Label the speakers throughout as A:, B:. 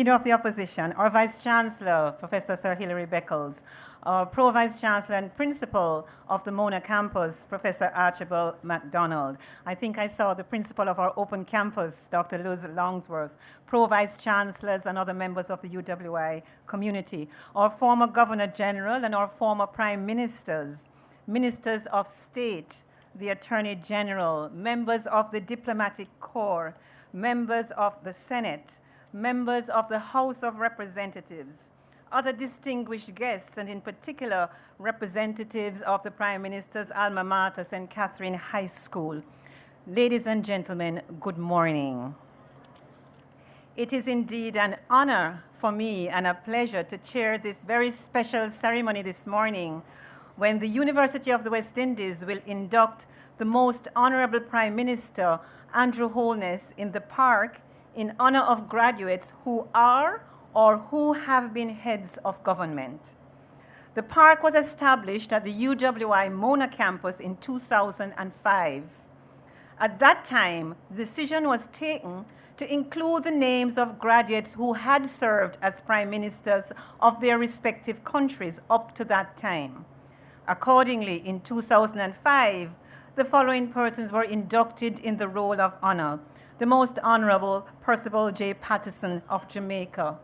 A: Leader of the Opposition, our Vice Chancellor, Professor Sir Hilary Beckles, our Pro-Vice Chancellor and Principal of the Mona campus, Professor Archibald MacDonald. I think I saw the Principal of our Open Campus, Dr. Luz Longsworth, Pro-Vice Chancellors and other members of the UWI community, our former Governor General and our former Prime Ministers, Ministers of State, the Attorney General, members of the Diplomatic Corps, members of the Senate, members of the House of Representatives, other distinguished guests, and in particular, representatives of the Prime Minister's alma mater, St. Catherine High School. Ladies and gentlemen, good morning. It is indeed an honor for me and a pleasure to chair this very special ceremony this morning when the University of the West Indies will induct the Most Honourable Prime Minister, Andrew Holness, in the park in honor of graduates who are or who have been heads of government. The park was established at the UWI Mona campus in 2005. At that time, the decision was taken to include the names of graduates who had served as prime ministers of their respective countries up to that time. Accordingly, in 2005, the following persons were inducted in the roll of honor: the Most Honourable Percival J. Patterson of Jamaica,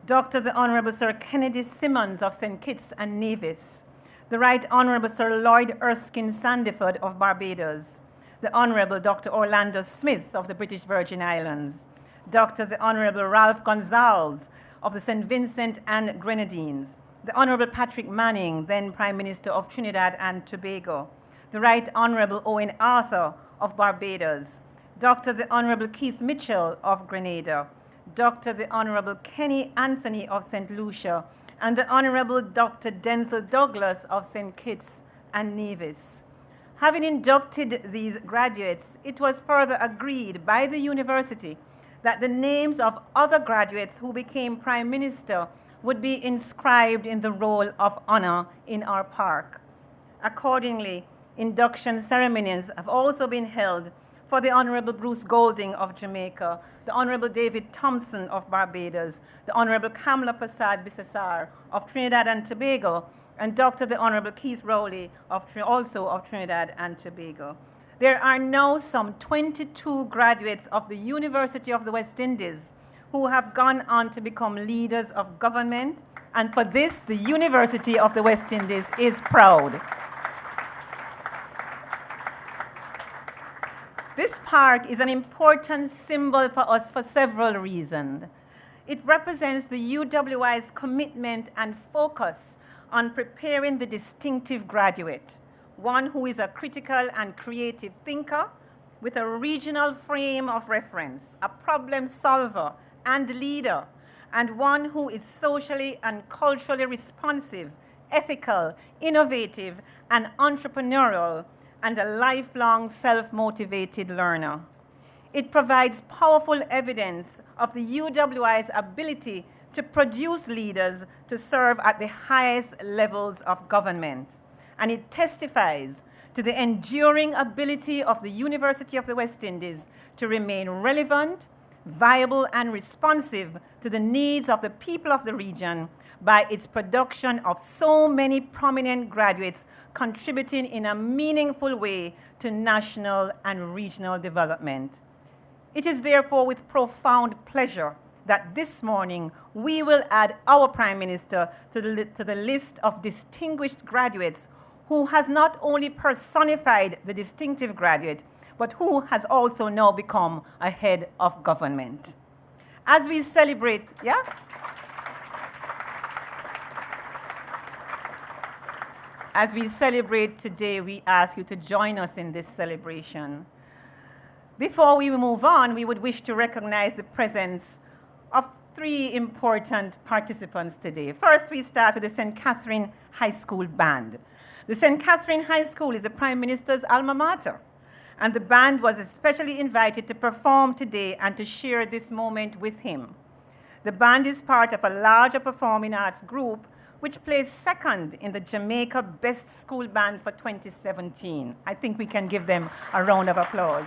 A: Dr. the Honourable Sir Kennedy Simmons of St. Kitts and Nevis, the Right Honourable Sir Lloyd Erskine Sandiford of Barbados, the Honourable Dr. Orlando Smith of the British Virgin Islands, Dr. the Honourable Ralph Gonzalez of the St. Vincent and Grenadines, the Honourable Patrick Manning, then Prime Minister of Trinidad and Tobago, the Right Honourable Owen Arthur of Barbados, Dr. the Honourable Keith Mitchell of Grenada, Dr. the Honourable Kenny Anthony of St. Lucia, and the Honourable Dr. Denzel Douglas of St. Kitts and Nevis. Having inducted these graduates, it was further agreed by the university that the names of other graduates who became Prime Minister would be inscribed in the roll of honor in our park. Accordingly, induction ceremonies have also been held for the Honourable Bruce Golding of Jamaica, the Honourable David Thompson of Barbados, the Honourable Kamala Prasad Bisesar of Trinidad and Tobago, and Dr. the Honourable Keith Rowley also of Trinidad and Tobago. There are now some 22 graduates of the University of the West Indies who have gone on to become leaders of government, and for this, the University of the West Indies is proud. This park is an important symbol for us for several reasons. It represents the UWI's commitment and focus on preparing the distinctive graduate, one who is a critical and creative thinker with a regional frame of reference, a problem solver and leader, and one who is socially and culturally responsive, ethical, innovative, and entrepreneurial, and a lifelong self-motivated learner. It provides powerful evidence of the UWI's ability to produce leaders to serve at the highest levels of government. And it testifies to the enduring ability of the University of the West Indies to remain relevant, viable, and responsive to the needs of the people of the region by its production of so many prominent graduates contributing in a meaningful way to national and regional development. It is therefore with profound pleasure that this morning we will add our Prime Minister to the list of distinguished graduates who has not only personified the distinctive graduate, but who has also now become a head of government. As we celebrate, As we celebrate today, we ask you to join us in this celebration. Before we move on, we would wish to recognize the presence of three important participants today. First, we start with the St. Catherine High School Band. The St. Catherine High School is the Prime Minister's alma mater, and the band was especially invited to perform today and to share this moment with him. The band is part of a larger performing arts group which placed second in the Jamaica Best School Band for 2017. I think we can give them a round of applause.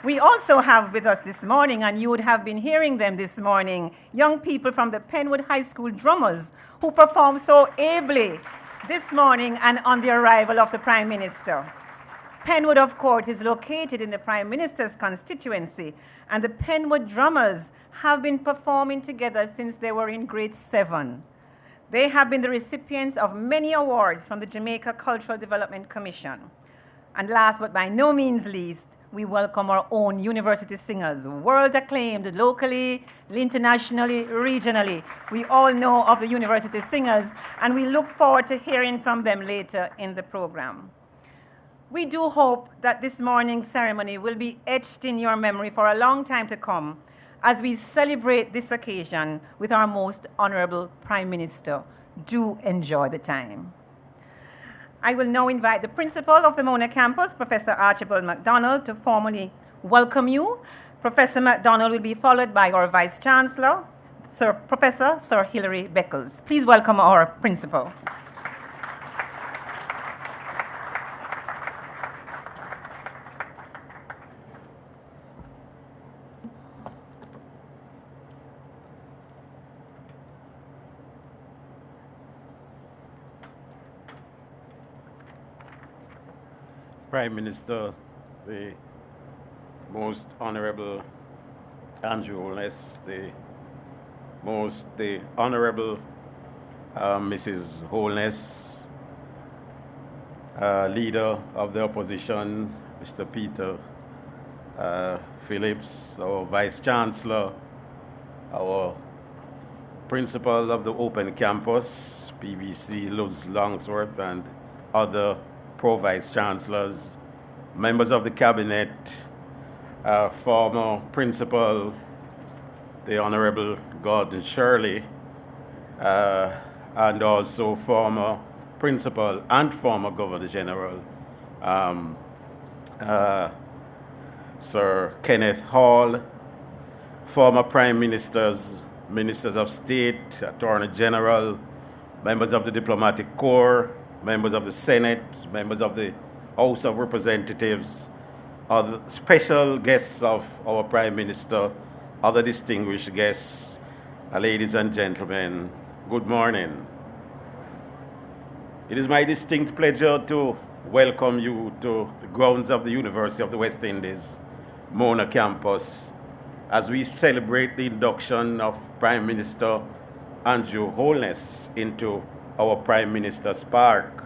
A: We also have with us this morning, and you would have been hearing them this morning, young people from the Penwood High School drummers who performed so ably this morning and on the arrival of the Prime Minister. Penwood, of course, is located in the Prime Minister's constituency, and the Penwood drummers have been performing together since they were in grade 7. They have been the recipients of many awards from the Jamaica Cultural Development Commission. And last but by no means least, we welcome our own university singers, world acclaimed locally, internationally, regionally. We all know of the university singers, and we look forward to hearing from them later in the program. We do hope that this morning's ceremony will be etched in your memory for a long time to come as we celebrate this occasion with our Most Honourable Prime Minister. Do enjoy the time. I will now invite the principal of the Mona campus, Professor Archibald MacDonald, to formally welcome you. Professor MacDonald will be followed by our Vice Chancellor, Professor Sir Hilary Beckles. Please welcome our principal.
B: Prime Minister, the Most Honourable Andrew Holness, the Honourable Mrs. Holness, Leader of the Opposition, Mr. Peter Phillips, our Vice Chancellor, our Principal of the Open Campus, PVC Luz Longsworth, and other Pro-Vice Chancellors, members of the Cabinet, former Principal, the Honourable Gordon Shirley, and also former Principal and former Governor General, Sir Kenneth Hall, former Prime Ministers, Ministers of State, Attorney General, members of the Diplomatic Corps, members of the Senate, members of the House of Representatives, other special guests of our Prime Minister, other distinguished guests, ladies and gentlemen, good morning. It is my distinct pleasure to welcome you to the grounds of the University of the West Indies, Mona campus, as we celebrate the induction of Prime Minister Andrew Holness into our Prime Minister's Park.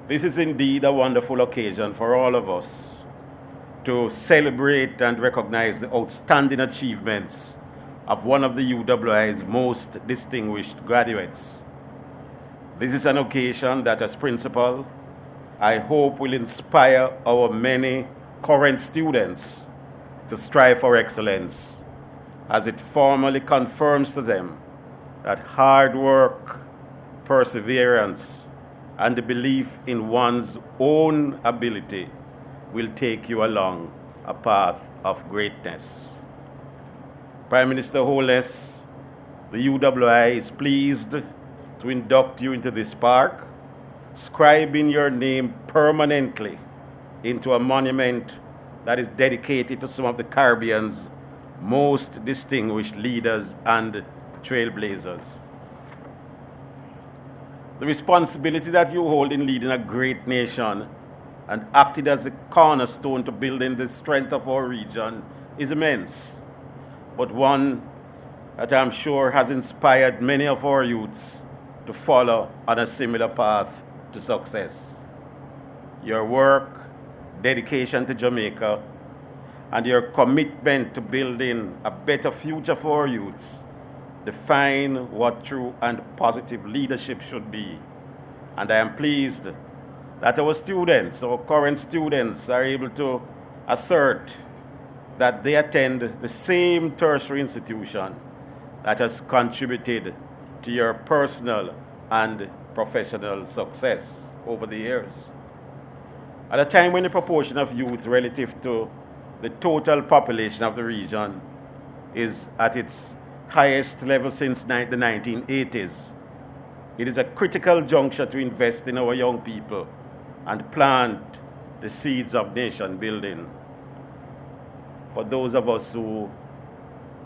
B: This is indeed a wonderful occasion for all of us to celebrate and recognize the outstanding achievements of one of the UWI's most distinguished graduates. This is an occasion that, as principal, I hope will inspire our many current students to strive for excellence, as it formally confirms to them that hard work, perseverance, and the belief in one's own ability will take you along a path of greatness. Prime Minister Holness, the UWI is pleased to induct you into this park, scribing your name permanently into a monument that is dedicated to some of the Caribbean's most distinguished leaders and trailblazers. The responsibility that you hold in leading a great nation and acted as a cornerstone to building the strength of our region is immense, but one that I'm sure has inspired many of our youths to follow on a similar path to success. Your work, dedication to Jamaica, and your commitment to building a better future for our youths define what true and positive leadership should be. And I am pleased that our students, our current students, are able to assert that they attend the same tertiary institution that has contributed to your personal and professional success over the years. At a time when the proportion of youth relative to the total population of the region is at its highest level since the 1980s, it is a critical juncture to invest in our young people and plant the seeds of nation building. For those of us who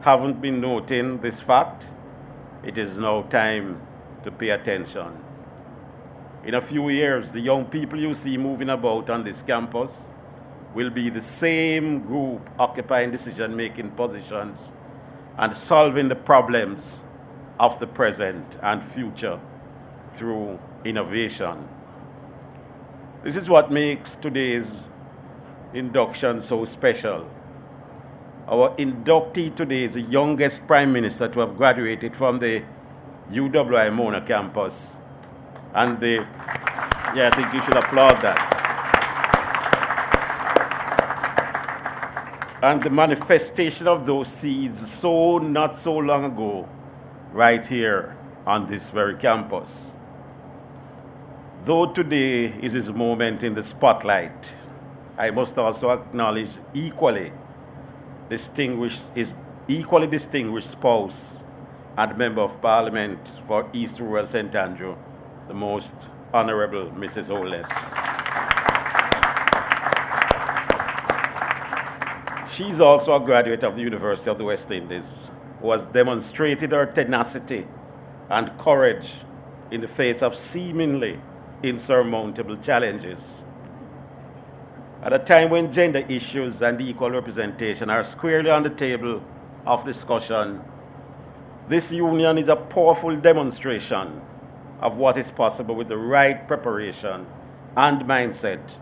B: haven't been noting this fact, it is now time to pay attention. In a few years, the young people you see moving about on this campus will be the same group occupying decision-making positions and solving the problems of the present and future through innovation. This is what makes today's induction so special. Our inductee today is the youngest Prime Minister to have graduated from the UWI Mona campus. And I think you should applaud that. And the manifestation of those seeds not so long ago, right here on this very campus. Though today is his moment in the spotlight, I must also acknowledge his equally distinguished spouse and Member of Parliament for East Rural St. Andrew, the Most Honourable Mrs. Holness. She's also a graduate of the University of the West Indies, who has demonstrated her tenacity and courage in the face of seemingly insurmountable challenges. At a time when gender issues and equal representation are squarely on the table of discussion, this union is a powerful demonstration of what is possible with the right preparation and mindset.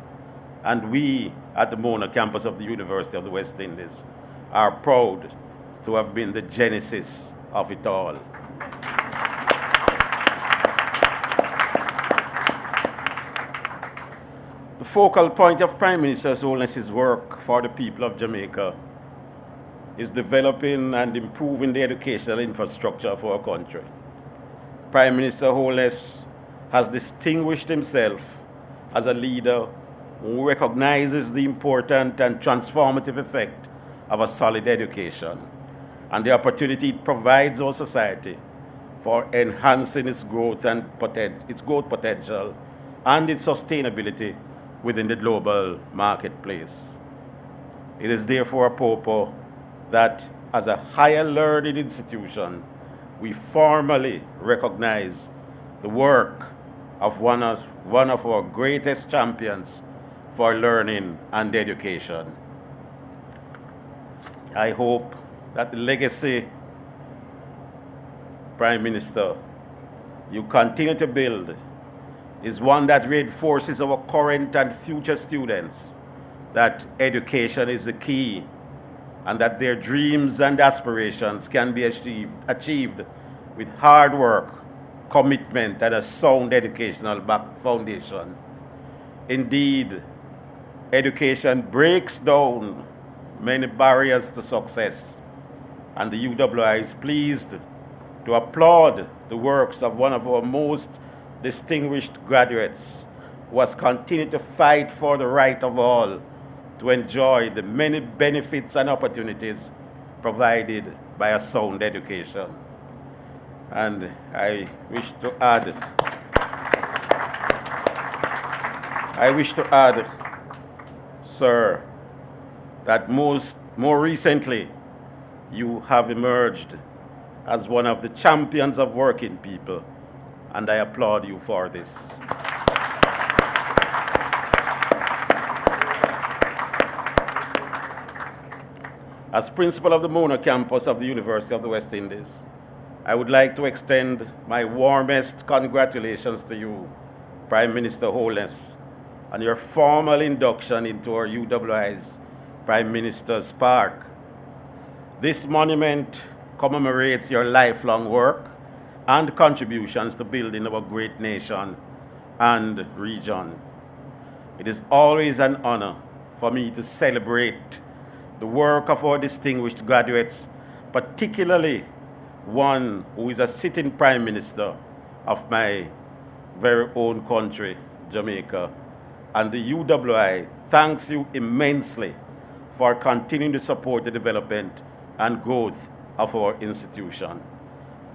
B: And we at the Mona campus of the University of the West Indies are proud to have been the genesis of it all. The focal point of Prime Minister Holness's work for the people of Jamaica is developing and improving the educational infrastructure of our country. Prime Minister Holness has distinguished himself as a leader who recognizes the important and transformative effect of a solid education and the opportunity it provides our society for enhancing its growth potential and its sustainability within the global marketplace. It is therefore apropos that as a higher learning institution, we formally recognize the work of one of our greatest champions for learning and education. I hope that the legacy, Prime Minister, you continue to build is one that reinforces our current and future students that education is the key and that their dreams and aspirations can be achieved with hard work, commitment, and a sound educational foundation. Indeed, education breaks down many barriers to success, and the UWI is pleased to applaud the works of one of our most distinguished graduates who has continued to fight for the right of all to enjoy the many benefits and opportunities provided by a sound education. And I wish to add, sir, that more recently you have emerged as one of the champions of working people, and I applaud you for this. As principal of the Mona campus of the University of the West Indies, I would like to extend my warmest congratulations to you, Prime Minister Holness, on your formal induction into our UWI's Prime Minister's Park. This monument commemorates your lifelong work and contributions to building our great nation and region. It is always an honor for me to celebrate the work of our distinguished graduates, particularly one who is a sitting Prime Minister of my very own country, Jamaica. And the UWI thanks you immensely for continuing to support the development and growth of our institution.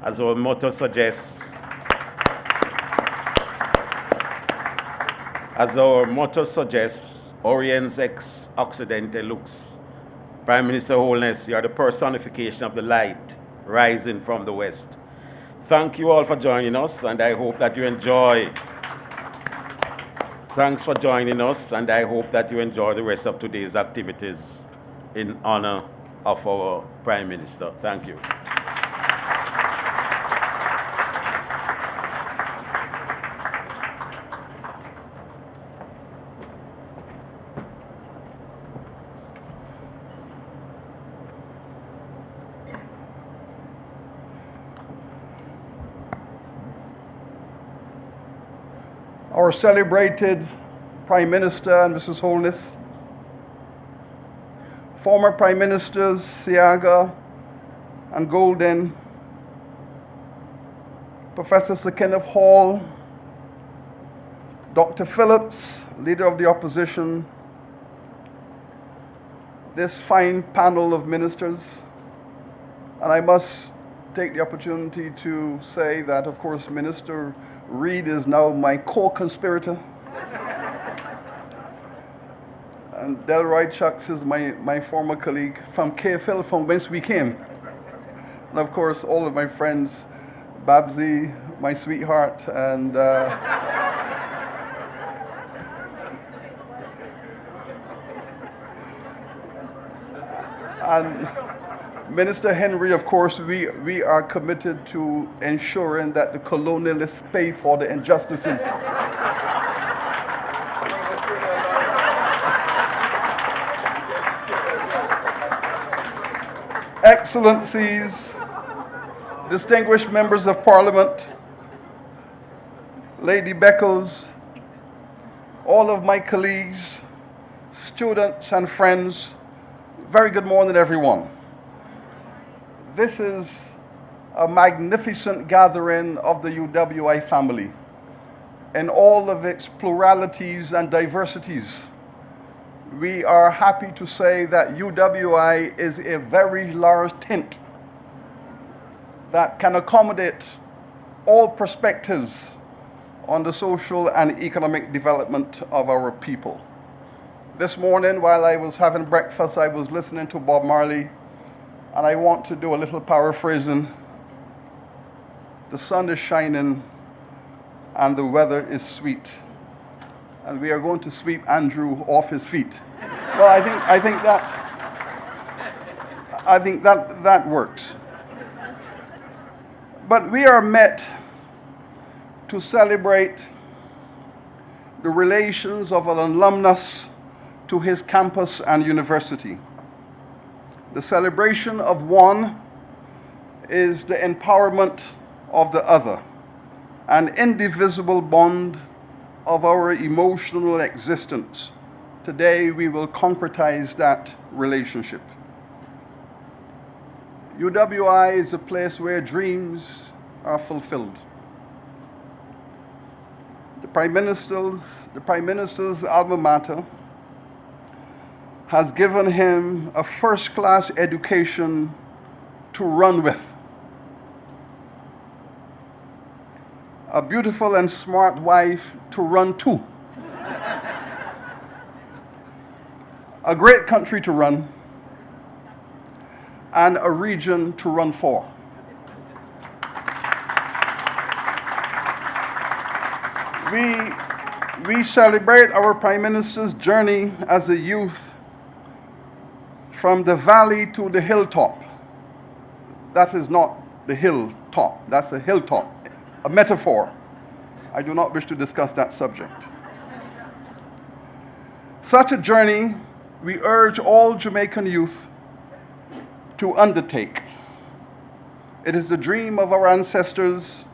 B: As our motto suggests, Oriens ex Occidente lux, Prime Minister Holness, you are the personification of the light rising from the West. Thank you all for joining us, and I hope that you enjoy. Thanks for joining us, and I hope that you enjoy the rest of today's activities in honor of our Prime Minister. Thank you.
C: Our celebrated Prime Minister and Mrs. Holness, former Prime Ministers Siaga and Golden, Professor Sir Kenneth Hall, Dr. Phillips, Leader of the Opposition, this fine panel of ministers, and I must take the opportunity to say that, of course, Minister Reid is now my co-conspirator. And Delroy Chucks is my former colleague from KFL, from whence we came. And of course, all of my friends, Babsy, my sweetheart, and Minister Henry, of course, we are committed to ensuring that the colonialists pay for the injustices. Excellencies, distinguished members of Parliament, Lady Beckles, all of my colleagues, students and friends, very good morning, everyone. This is a magnificent gathering of the UWI family in all of its pluralities and diversities. We are happy to say that UWI is a very large tent that can accommodate all perspectives on the social and economic development of our people. This morning, while I was having breakfast, I was listening to Bob Marley, and I want to do a little paraphrasing. The sun is shining and the weather is sweet, and we are going to sweep Andrew off his feet. Well, I think that works. But we are met to celebrate the relations of an alumnus to his campus and university. The celebration of one is the empowerment of the other, an indivisible bond of our emotional existence. Today, we will concretize that relationship. UWI is a place where dreams are fulfilled. The Prime Minister's alma mater has given him a first-class education to run with, a beautiful and smart wife to run to, a great country to run, and a region to run for. We celebrate our Prime Minister's journey as a youth from the valley to the hilltop. That is not the hilltop, that's a hilltop, a metaphor. I do not wish to discuss that subject. Such a journey we urge all Jamaican youth to undertake. It is the dream of our ancestors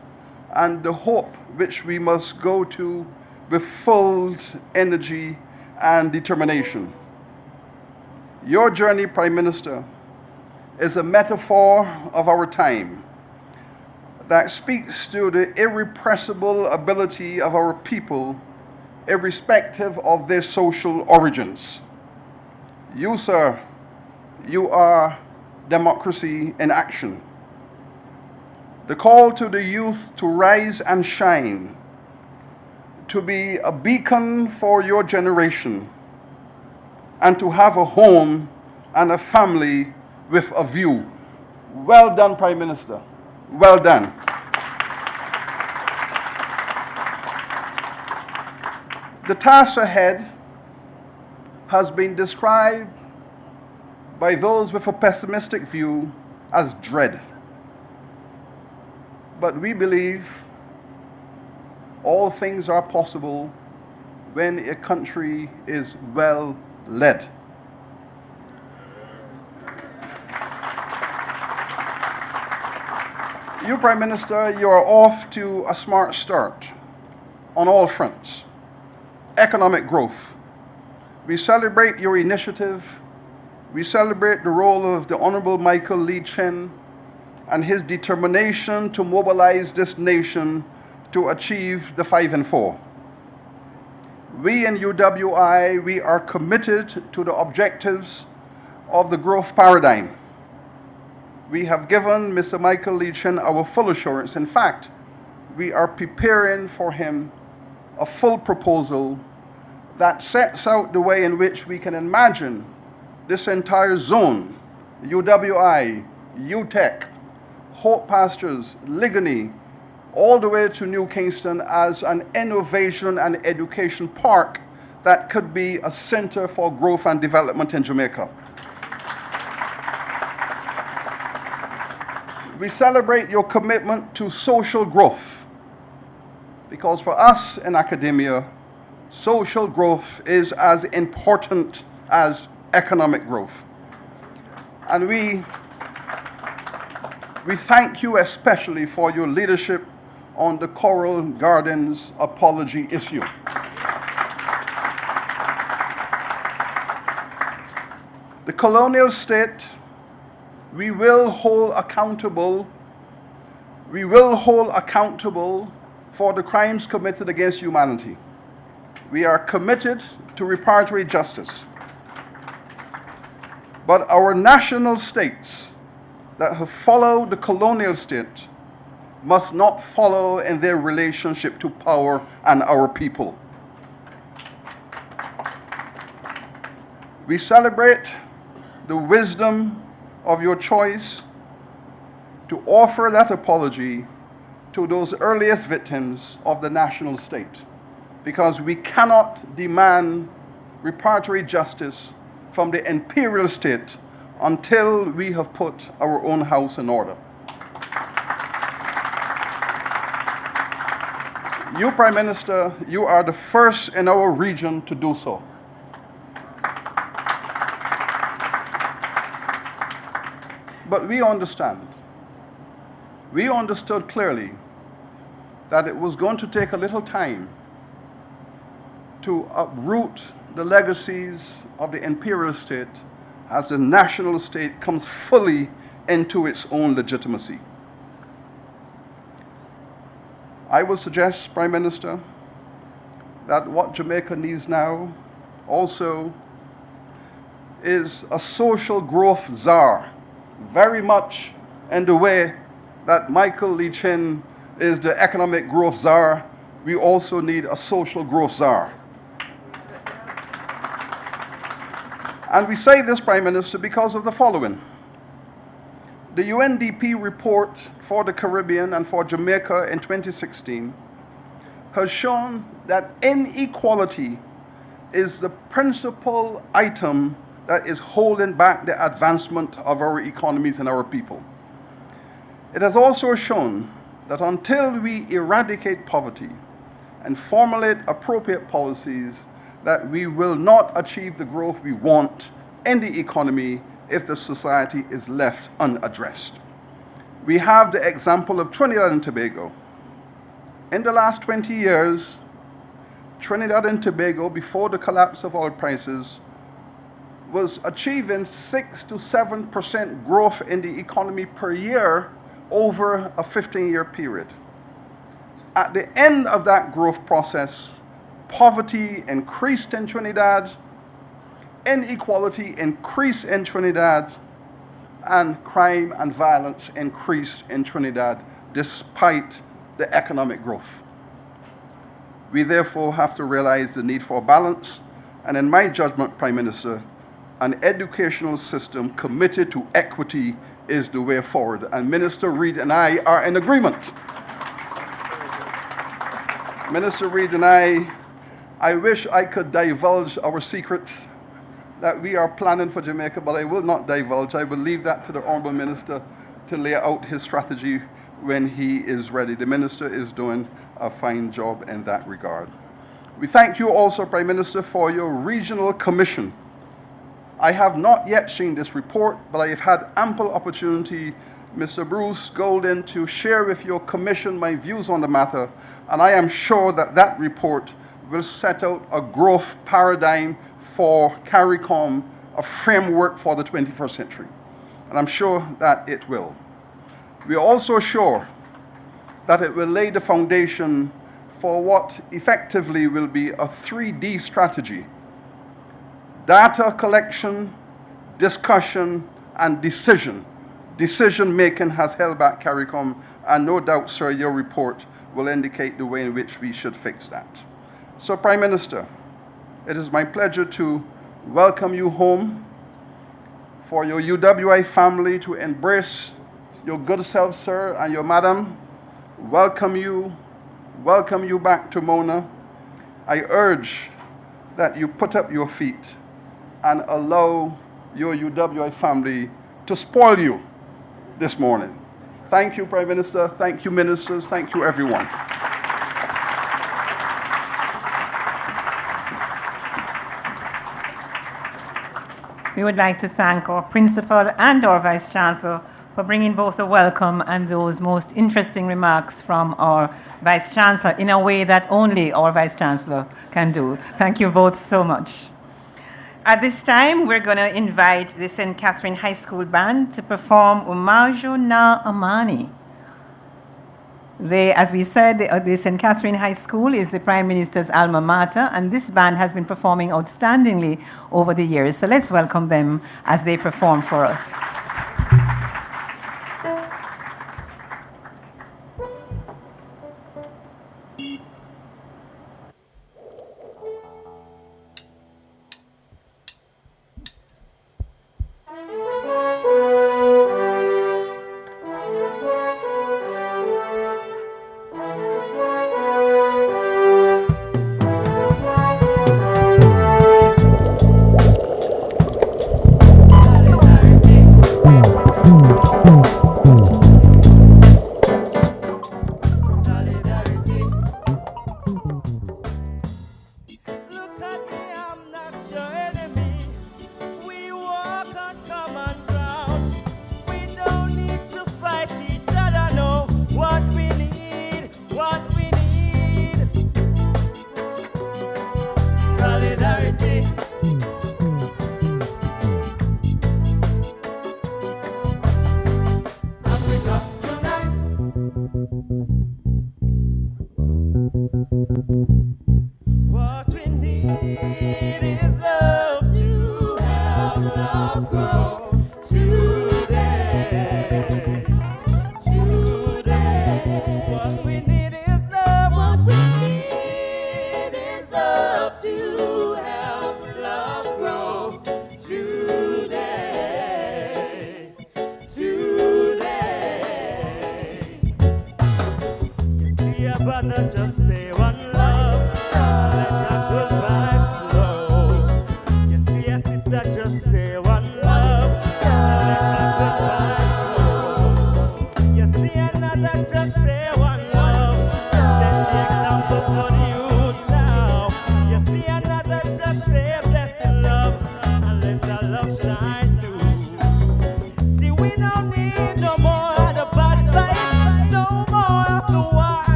C: and the hope which we must go to with full energy and determination. Your journey, Prime Minister, is a metaphor of our time that speaks to the irrepressible ability of our people, irrespective of their social origins. You, sir, you are democracy in action. The call to the youth to rise and shine, to be a beacon for your generation, and to have a home and a family with a view. Well done, Prime Minister. Well done. The task ahead has been described by those with a pessimistic view as dread. But we believe all things are possible when a country is well led. You, Prime Minister, you are off to a smart start on all fronts. Economic growth. We celebrate your initiative. We celebrate the role of the Honourable Michael Lee Chin and his determination to mobilize this nation to achieve the 5 and 4. We in UWI, we are committed to the objectives of the growth paradigm. We have given Mr. Michael Lee Chin our full assurance. In fact, we are preparing for him a full proposal that sets out the way in which we can imagine this entire zone, UWI, UTEC, Hope Pastures, Ligony, all the way to New Kingston as an innovation and education park that could be a center for growth and development in Jamaica. We celebrate your commitment to social growth, because for us in academia, social growth is as important as economic growth. And we thank you especially for your leadership on the Coral Gardens apology issue. The colonial state, we will hold accountable for the crimes committed against humanity. We are committed to reparatory justice. But our national states that have followed the colonial state must not follow in their relationship to power and our people. We celebrate the wisdom of your choice to offer that apology to those earliest victims of the national state, because we cannot demand reparatory justice from the imperial state until we have put our own house in order. You, Prime Minister, you are the first in our region to do so. But we understand. We understood clearly that it was going to take a little time to uproot the legacies of the imperial state as the national state comes fully into its own legitimacy. I would suggest, Prime Minister, that what Jamaica needs now also is a social growth czar, very much in the way that Michael Lee Chin is the economic growth czar. We also need a social growth czar. And we say this, Prime Minister, because of the following. The UNDP report for the Caribbean and for Jamaica in 2016 has shown that inequality is the principal item that is holding back the advancement of our economies and our people. It has also shown that until we eradicate poverty and formulate appropriate policies, that we will not achieve the growth we want in the economy if the society is left unaddressed. We have the example of Trinidad and Tobago. In the last 20 years, Trinidad and Tobago, before the collapse of oil prices, was achieving 6 to 7% growth in the economy per year over a 15-year period. At the end of that growth process, poverty increased in Trinidad, inequality increased in Trinidad, and crime and violence increased in Trinidad despite the economic growth. We therefore have to realize the need for balance, and in my judgment, Prime Minister, an educational system committed to equity is the way forward. And Minister Reid and I are in agreement. Minister Reid and I wish I could divulge our secrets that we are planning for Jamaica, but I will not divulge. I will leave that to the Honourable Minister to lay out his strategy when he is ready. The Minister is doing a fine job in that regard. We thank you also, Prime Minister, for your regional commission. I have not yet seen this report, but I have had ample opportunity, Mr. Bruce Golden, to share with your commission my views on the matter, and I am sure that that report will set out a growth paradigm for CARICOM, a framework for the 21st century. And I'm sure that it will. We are also sure that it will lay the foundation for what effectively will be a 3D strategy: data collection, discussion, and decision. Decision-making has held back CARICOM, and no doubt, sir, your report will indicate the way in which we should fix that. So, Prime Minister, it is my pleasure to welcome you home, for your UWI family to embrace your good self, sir, and your madam. Welcome you back to Mona. I urge that you put up your feet and allow your UWI family to spoil you this morning. Thank you, Prime Minister. Thank you, ministers. Thank you, everyone.
A: We would like to thank our Principal and our Vice Chancellor for bringing both the welcome and those most interesting remarks from our Vice Chancellor in a way that only our Vice Chancellor can do. Thank you both so much. At this time, we're going to invite the St. Catherine High School Band to perform Umajo Na Amani. As we said, the St. Catherine High School is the Prime Minister's alma mater, and this band has been performing outstandingly over the years. So let's welcome them as they perform for us.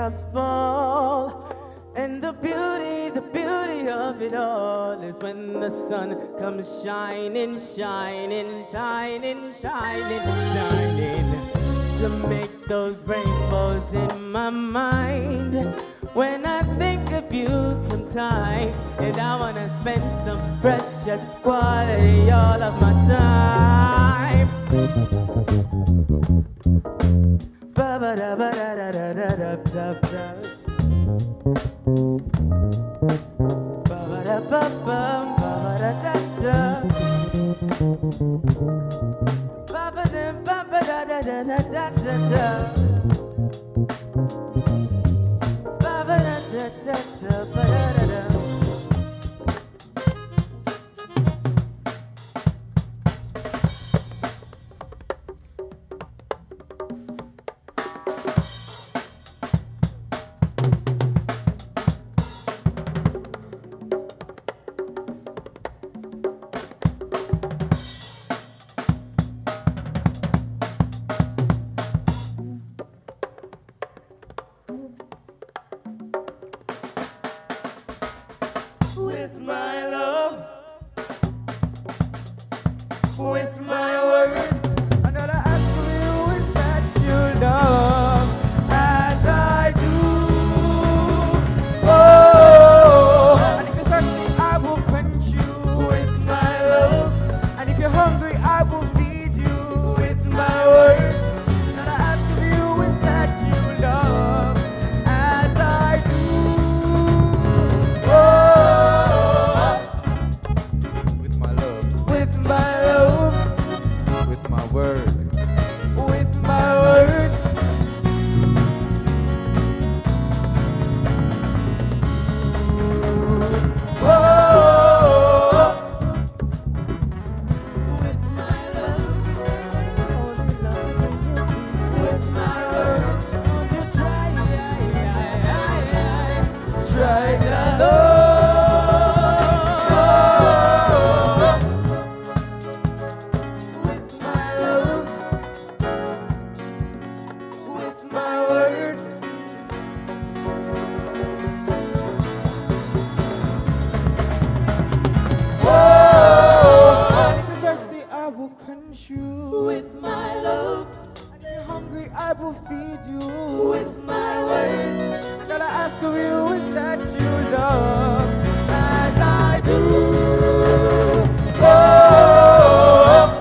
D: raindrops fall. And the beauty of it all is when the sun comes shining, shining, shining, shining, shining, to make those rainbows in my mind. When I think of you sometimes, and I wanna spend some precious quality all of my time. Ba-ba-da-ba-da-da-da-da-da-da-da. Ba-ba-da-ba-bum, ba-ba-da-da-da. Ba-ba-dum, ba-ba-da-da-da-da-da-da. Ba-ba-da-da-da-da, ba-da-da-da. With my love, with my words, and all I ask of you is that you love as I do. Oh, and if you're thirsty, I will quench you with my love, and if you're hungry, I will feed you with my words. And all I ask of you is that you love as I do. Oh. With my love, with my word, with my word. Oh, with my love, only love to bring you peace. With my word, won't you try to love? With my love, with my word. Oh, and if you're thirsty, I will quench you with my love. And if you're hungry, I will feed you with my words. And all I ask of you is that you love as I do. Oh.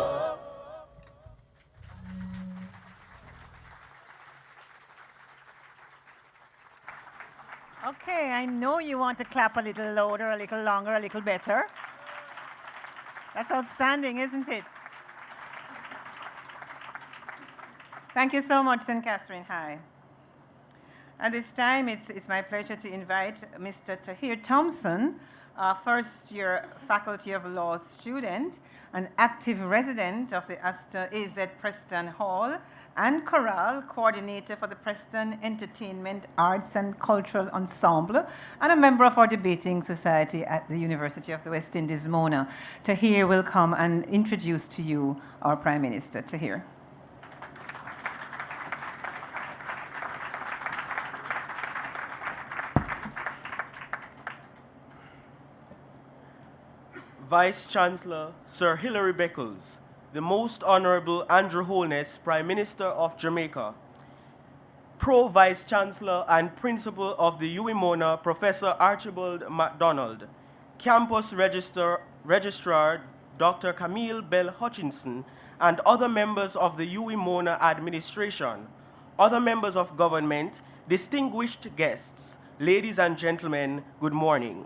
A: Okay, I know you want to clap a little louder, a little longer, a little better. That's outstanding, isn't it? Thank you so much, St. Catherine High. At this time, it's my pleasure to invite Mr. Tahir Thompson, a first-year Faculty of Law student, an active resident of the Astor AZ Preston Hall, and chorale coordinator for the Preston Entertainment, Arts and Cultural Ensemble, and a member of our debating society at the University of the West Indies, Mona. Tahir will come and introduce to you our Prime Minister. Tahir.
E: Vice-Chancellor Sir Hilary Beckles, the Most Honourable Andrew Holness, Prime Minister of Jamaica, Pro-Vice-Chancellor and Principal of the UWI Professor Archibald MacDonald, Campus Registrar Dr. Camille Bell Hutchinson, and other members of the UWI administration, other members of government, distinguished guests, ladies and gentlemen, good morning.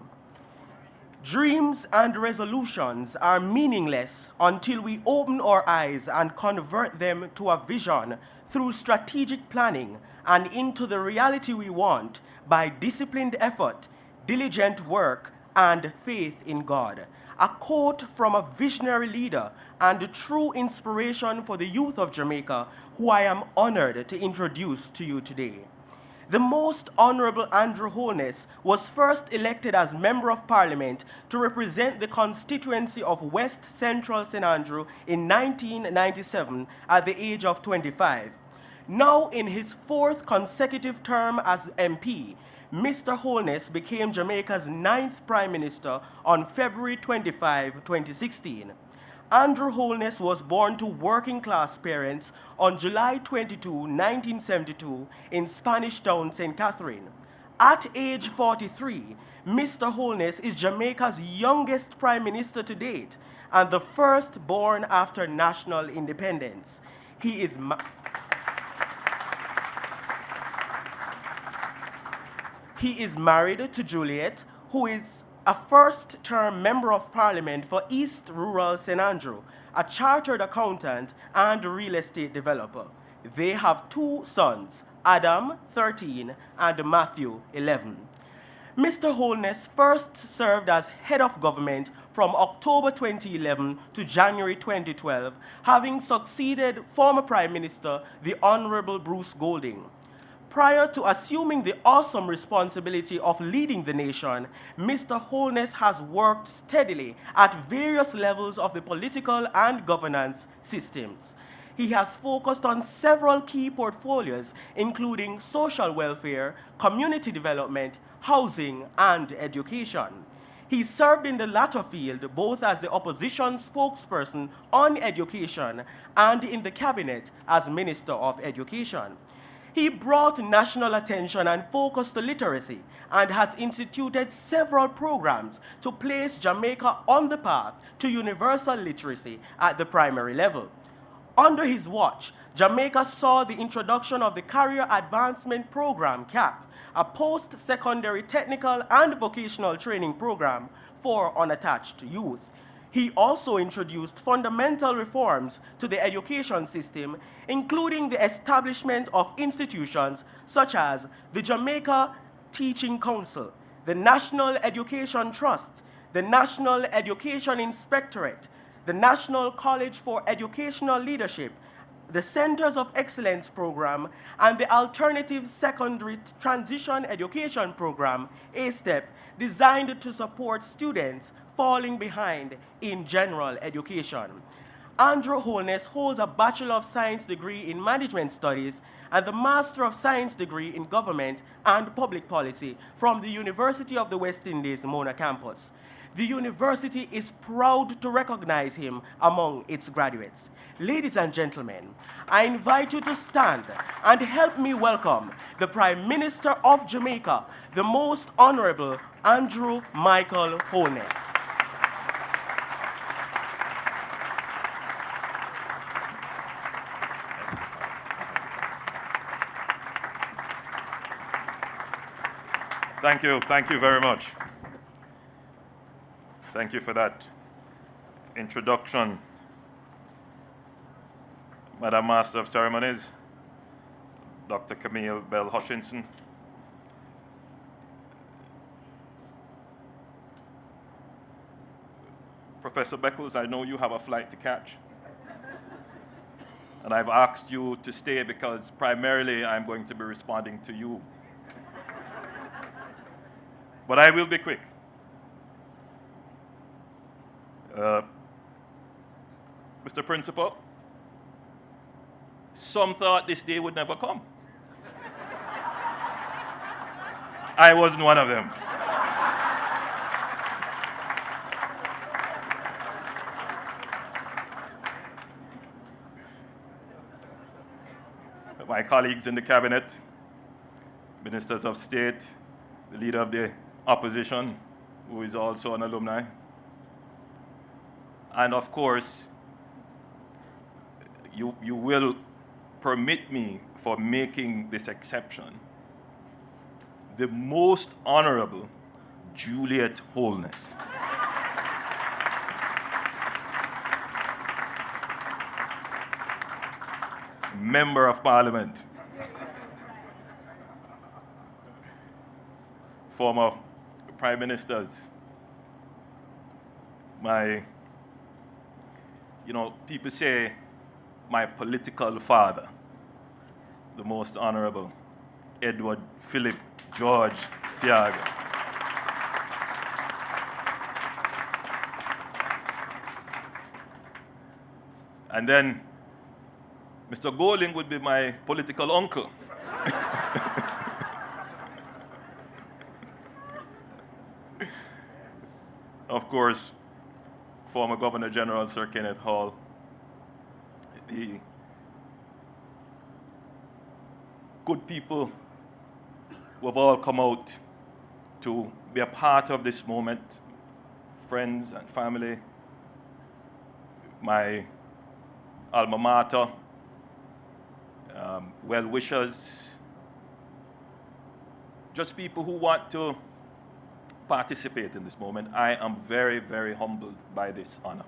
E: Dreams and resolutions are meaningless until we open our eyes and convert them to a vision through strategic planning and into the reality we want by disciplined effort, diligent work, and faith in God. A quote from a visionary leader and a true inspiration for the youth of Jamaica, who I am honored to introduce to you today. The Most Honourable Andrew Holness was first elected as Member of Parliament to represent the constituency of West Central St. Andrew in 1997 at the age of 25. Now in his 4th consecutive term as MP, Mr. Holness became Jamaica's 9th Prime Minister on February 25, 2016. Andrew Holness was born to working-class parents on July 22, 1972 in Spanish Town, St. Catherine. At age 43, Mr. Holness is Jamaica's youngest Prime Minister to date and the first born after national independence. He is married to Juliet, who is a first-term Member of Parliament for East Rural St. Andrew, a chartered accountant and real estate developer. They have 2 sons, Adam, 13, and Matthew, 11. Mr. Holness first served as head of government from October 2011 to January 2012, having succeeded former Prime Minister, the Honourable Bruce Golding. Prior to assuming the awesome responsibility of leading the nation, Mr. Holness has worked steadily at various levels of the political and governance systems. He has focused on several key portfolios, including social welfare, community development, housing, and education. He served in the latter field both as the opposition spokesperson on education and in the cabinet as Minister of Education. He brought national attention and focus to literacy and has instituted several programs to place Jamaica on the path to universal literacy at the primary level. Under his watch, Jamaica saw the introduction of the Career Advancement Program, CAP, a post-secondary technical and vocational training program for unattached youth. He also introduced fundamental reforms to the education system, including the establishment of institutions such as the Jamaica Teaching Council, the National Education Trust, the National Education Inspectorate, the National College for Educational Leadership, the Centers of Excellence Program, and the Alternative Secondary Transition Education Program, ASTEP, designed to support students falling behind in general education. Andrew Holness holds a Bachelor of Science degree in Management Studies and the Master of Science degree in Government and Public Policy from the University of the West Indies, Mona campus. The university is proud to recognize him among its graduates. Ladies and gentlemen, I invite you to stand and help me welcome the Prime Minister of Jamaica, the Most Honourable Andrew Michael Holness.
F: Thank you very much. Thank you for that introduction, Madam Master of Ceremonies, Dr. Camille Bell Hutchinson. Professor Beckles, I know you have a flight to catch. And I've asked you to stay because primarily I'm going to be responding to you. But I will be quick. Mr. Principal, some thought this day would never come. I wasn't one of them. My colleagues in the cabinet, ministers of state, the leader of the opposition, who is also an alumni, and of course, you will permit me for making this exception, the Most Honourable Juliet Holness. Member of Parliament, former Prime Ministers, people say my political father, the Most Honourable Edward Philip George Siaga. And then Mr. Golding would be my political uncle. Of course, former Governor General Sir Kenneth Hall, the good people who have all come out to be a part of this moment, friends and family, my alma mater, well-wishers, just people who want to participate in this moment. I am very, very humbled by this honor.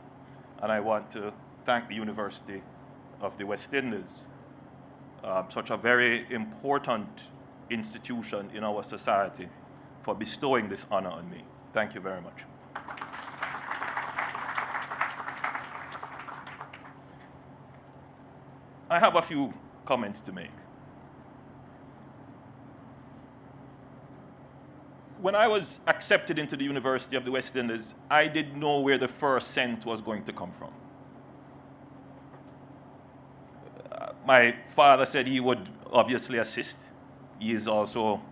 F: And I want to thank the University of the West Indies, such a very important institution in our society, for bestowing this honor on me. Thank you very much. I have a few comments to make. When I was accepted into the University of the West Indies, I didn't know where the first cent was going to come from. My father said he would obviously assist. He is also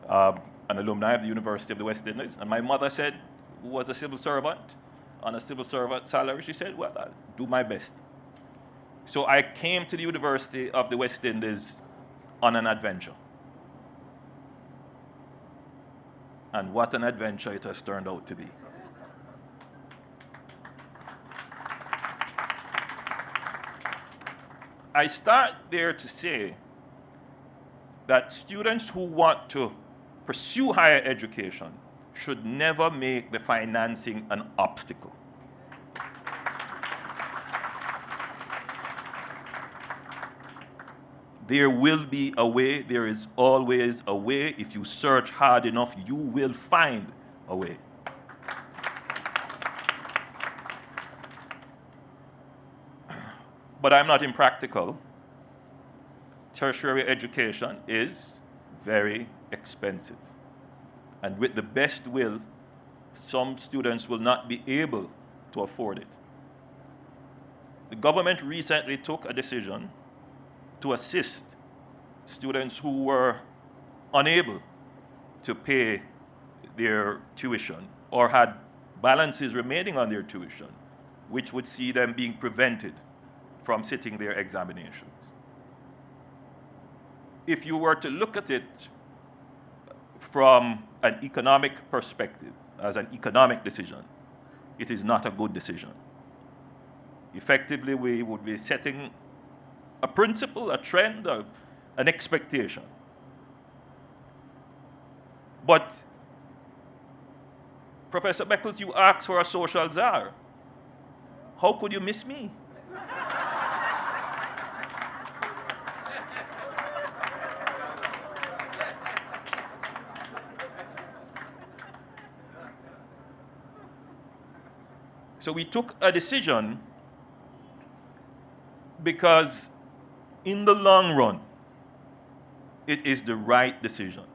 F: an alumni of the University of the West Indies. And my mother said, who was a civil servant, on a civil servant salary, she said, well, I'll do my best. So I came to the University of the West Indies on an adventure. And what an adventure it has turned out to be. I start there to say that students who want to pursue higher education should never make the financing an obstacle. There will be a way, there is always a way. If you search hard enough, you will find a way. But I'm not impractical. Tertiary education is very expensive. And with the best will, some students will not be able to afford it. The government recently took a decision to assist students who were unable to pay their tuition or had balances remaining on their tuition, which would see them being prevented from sitting their examinations. If you were to look at it from an economic perspective, as an economic decision, it is not a good decision. Effectively, we would be setting a principle, a trend, an expectation. But, Professor Beckles, you asked for a social czar. How could you miss me? So we took a decision because in the long run, it is the right decision.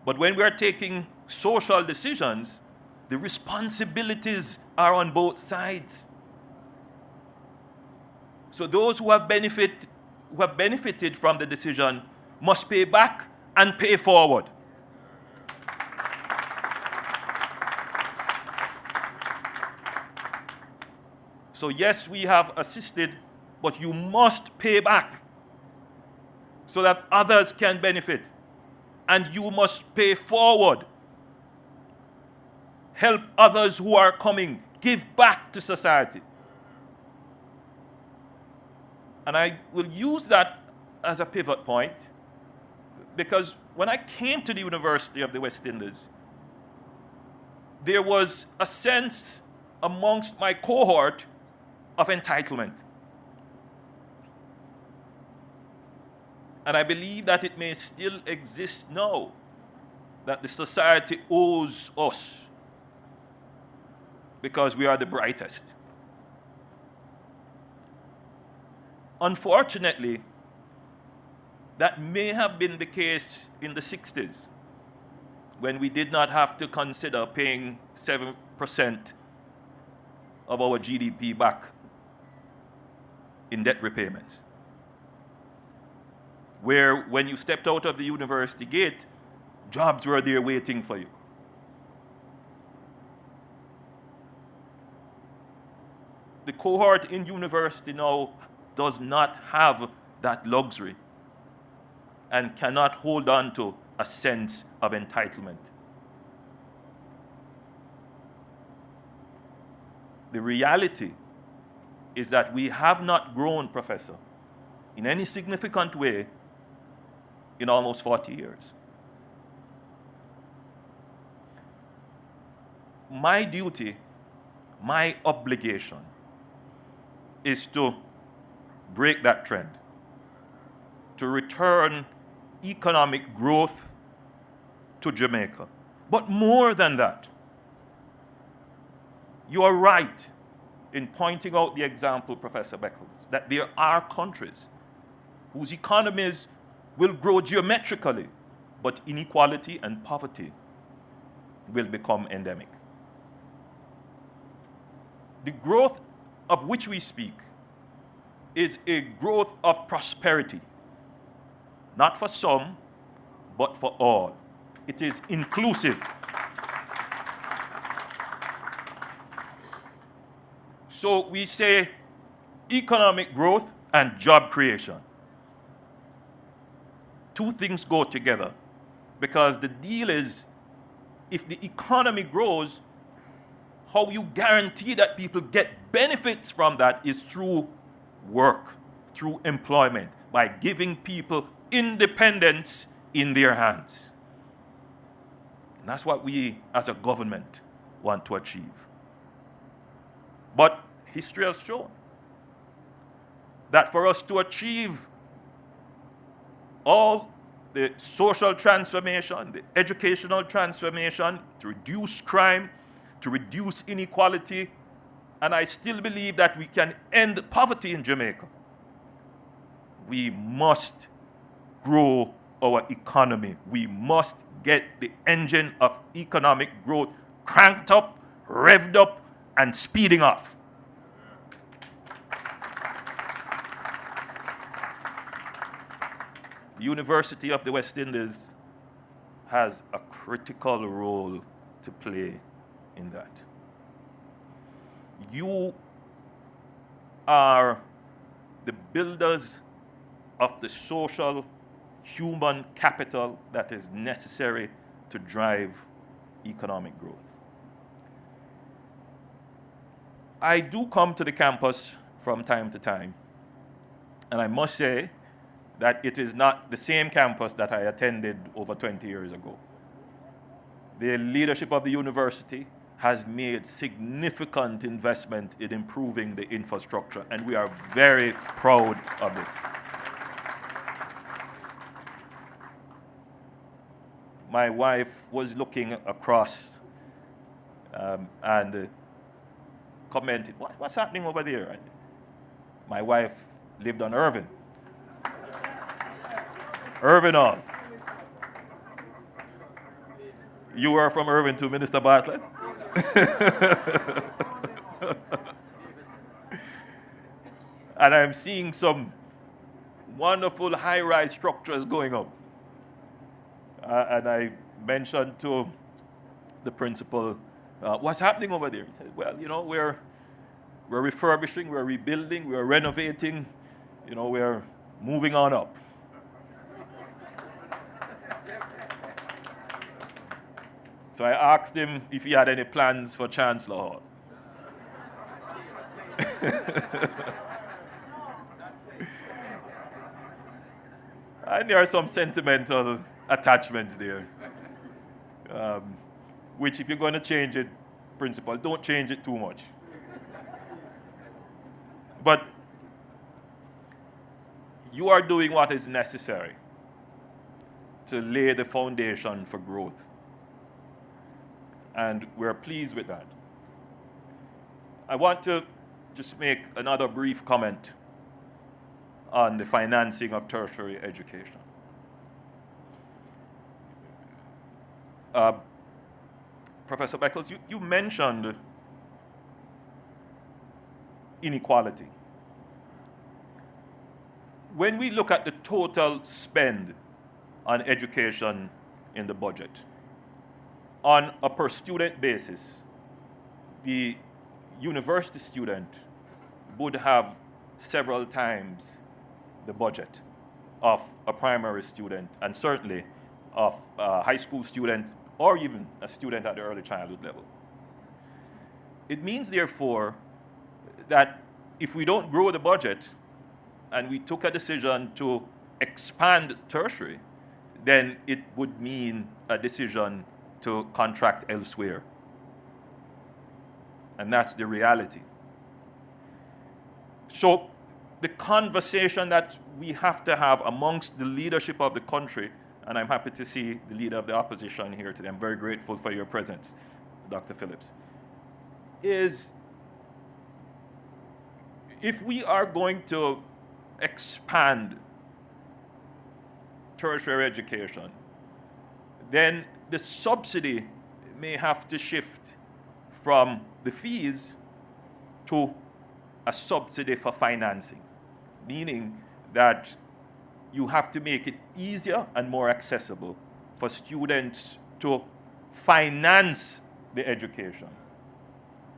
F: But when we are taking social decisions, the responsibilities are on both sides. So those who have benefited from the decision must pay back and pay forward. So yes, we have assisted, but you must pay back so that others can benefit. And you must pay forward. Help others who are coming. Give back to society. And I will use that as a pivot point because when I came to the University of the West Indies, there was a sense amongst my cohort of entitlement. And I believe that it may still exist now, that the society owes us because we are the brightest. Unfortunately, that may have been the case in the 60s, when we did not have to consider paying 7% of our GDP back in debt repayments. where when you stepped out of the university gate, jobs were there waiting for you. The cohort in university now does not have that luxury and cannot hold on to a sense of entitlement. The reality is that we have not grown, Professor, in any significant way in almost 40 years. My duty, my obligation, is to break that trend, to return economic growth to Jamaica. But more than that, you are right in pointing out the example, Professor Beckles, that there are countries whose economies will grow geometrically, but inequality and poverty will become endemic. The growth of which we speak is a growth of prosperity, not for some, but for all. It is inclusive. So we say economic growth and job creation. Two things go together, because the deal is, if the economy grows, how you guarantee that people get benefits from that is through work, through employment, by giving people independence in their hands. And that's what we as a government want to achieve. But history has shown that for us to achieve all the social transformation, the educational transformation, to reduce crime, to reduce inequality, and I still believe that we can end poverty in Jamaica, we must grow our economy. We must get the engine of economic growth cranked up, revved up, and speeding off. The University of the West Indies has a critical role to play in that. You are the builders of the social human capital that is necessary to drive economic growth. I do come to the campus from time to time, and I must say that it is not the same campus that I attended over 20 years ago. The leadership of the university has made significant investment in improving the infrastructure, and we are very proud of this. My wife was looking across and commented, what's happening over there? My wife lived on Irvin. Irvin on. You were from Irvin too, Minister Bartlett? And I'm seeing some wonderful high-rise structures going up. And I mentioned to the principal, what's happening over there? He said, well, you know, we're refurbishing, we're rebuilding, we're renovating, you know, we're moving on up. So I asked him if he had any plans for Chancellor Hall. And there are some sentimental attachments there, which if you're going to change it, principal, don't change it too much. But you are doing what is necessary to lay the foundation for growth. And we're pleased with that. I want to just make another brief comment on the financing of tertiary education. Professor Beckles, you mentioned inequality. when we look at the total spend on education in the budget, on a per student basis, the university student would have several times the budget of a primary student, and certainly of a high school student, or even a student at the early childhood level. It means, therefore, that if we don't grow the budget and we took a decision to expand tertiary, then it would mean a decision to contract elsewhere. And that's the reality. So the conversation that we have to have amongst the leadership of the country, and I'm happy to see the leader of the opposition here today, I'm very grateful for your presence, Dr. Phillips, is if we are going to expand tertiary education, then the subsidy may have to shift from the fees to a subsidy for financing, meaning that you have to make it easier and more accessible for students to finance the education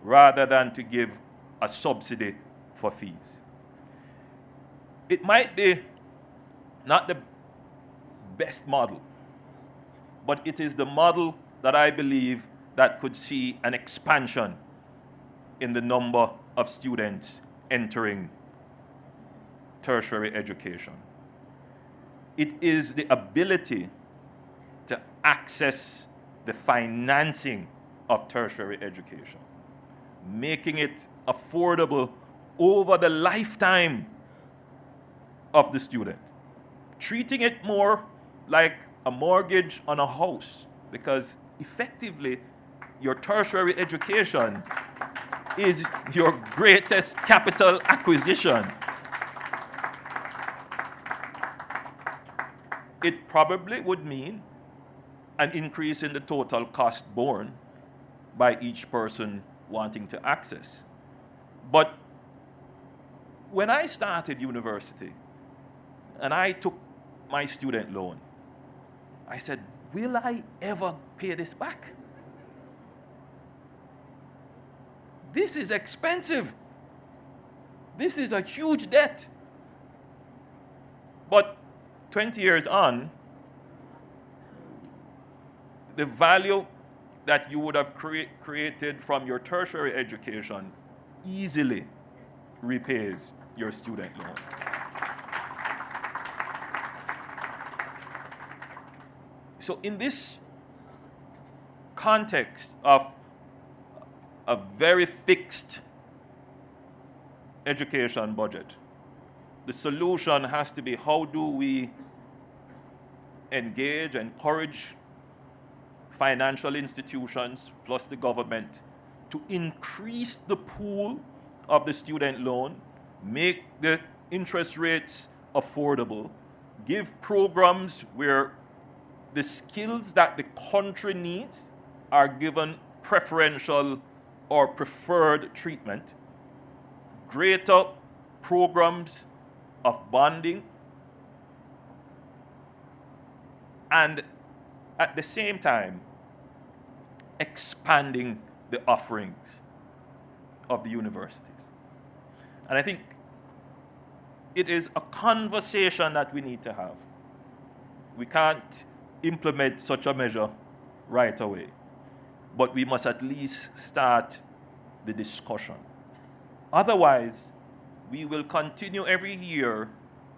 F: rather than to give a subsidy for fees. It might be not the best model, but it is the model that I believe that could see an expansion in the number of students entering tertiary education. It is the ability to access the financing of tertiary education, making it affordable over the lifetime of the student, treating it more like a mortgage on a house, because effectively your tertiary education is your greatest capital acquisition. It probably would mean an increase in the total cost borne by each person wanting to access. But when I started university and I took my student loan, I said, will I ever pay this back? This is expensive. This is a huge debt. But 20 years on, the value that you would have created from your tertiary education easily repays your student loan. So in this context of a very fixed education budget, the solution has to be, how do we engage, encourage financial institutions plus the government to increase the pool of the student loan, make the interest rates affordable, give programs where the skills that the country needs are given preferential or preferred treatment, greater programs of bonding, and at the same time expanding the offerings of the universities. And I think it is a conversation that we need to have. We can't implement such a measure right away, but we must at least start the discussion. Otherwise, we will continue every year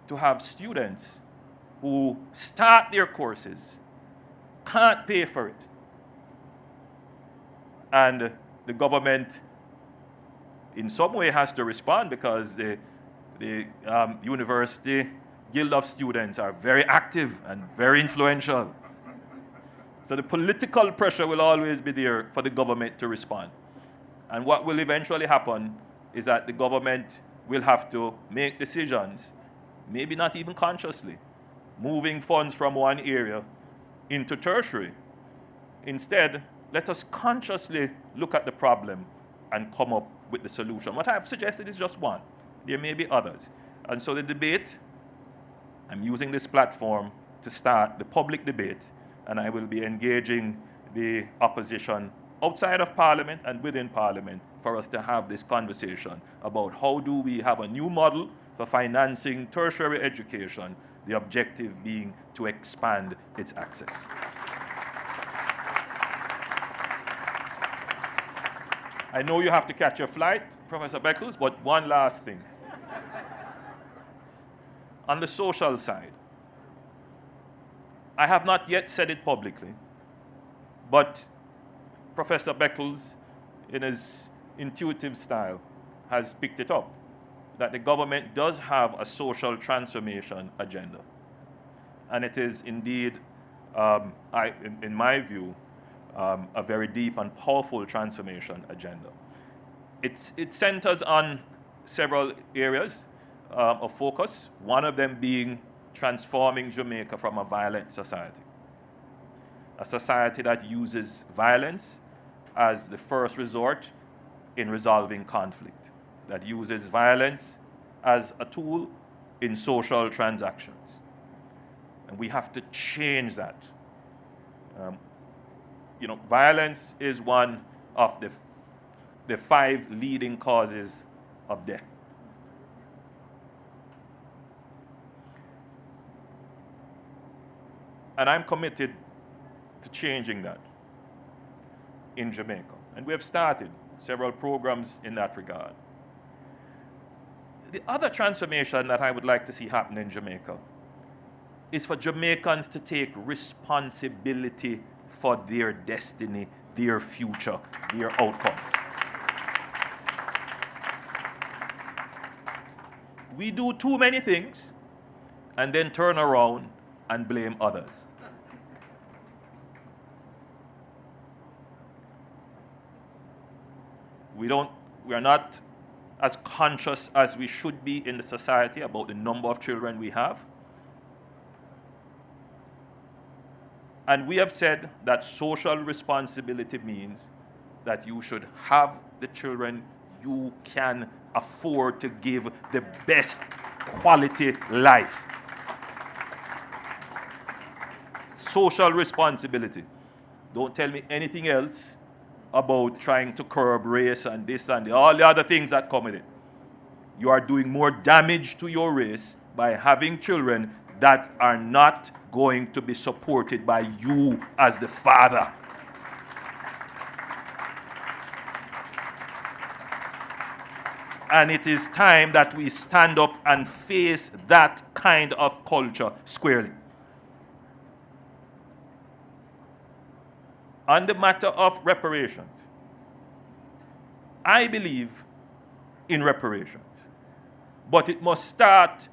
F: to have students who start their courses, can't pay for it, and the government in some way has to respond, because the University Guild of Students are very active and very influential. So the political pressure will always be there for the government to respond. And what will eventually happen is that the government will have to make decisions, maybe not even consciously, moving funds from one area into tertiary. Instead, let us consciously look at the problem and come up with the solution. What I've suggested is just one. There may be others. And so the debate I'm using this platform to start the public debate, and I will be engaging the opposition outside of Parliament and within Parliament for us to have this conversation about how do we have a new model for financing tertiary education, the objective being to expand its access. I know you have to catch your flight, Professor Beckles, but one last thing. On the social side, I have not yet said it publicly, but Professor Beckles, in his intuitive style, has picked it up, that the government does have a social transformation agenda. And it is indeed, in my view, a very deep and powerful transformation agenda. It centers on several areas of focus, one of them being transforming Jamaica from a violent society. A society that uses violence as the first resort in resolving conflict, that uses violence as a tool in social transactions. And we have to change that. Violence is one of the 5 leading causes of death. And I'm committed to changing that in Jamaica. And we have started several programs in that regard. The other transformation that I would like to see happen in Jamaica is for Jamaicans to take responsibility for their destiny, their future, their outcomes. We do too many things and then turn around and blame others. We are not as conscious as we should be in the society about the number of children we have. And we have said that social responsibility means that you should have the children you can afford to give the best quality life. Social responsibility. Don't tell me anything else about trying to curb race and this and all the other things that come with it. You are doing more damage to your race by having children that are not going to be supported by you as the father. And it is time that we stand up and face that kind of culture squarely. On the matter of reparations, I believe in reparations, but it must start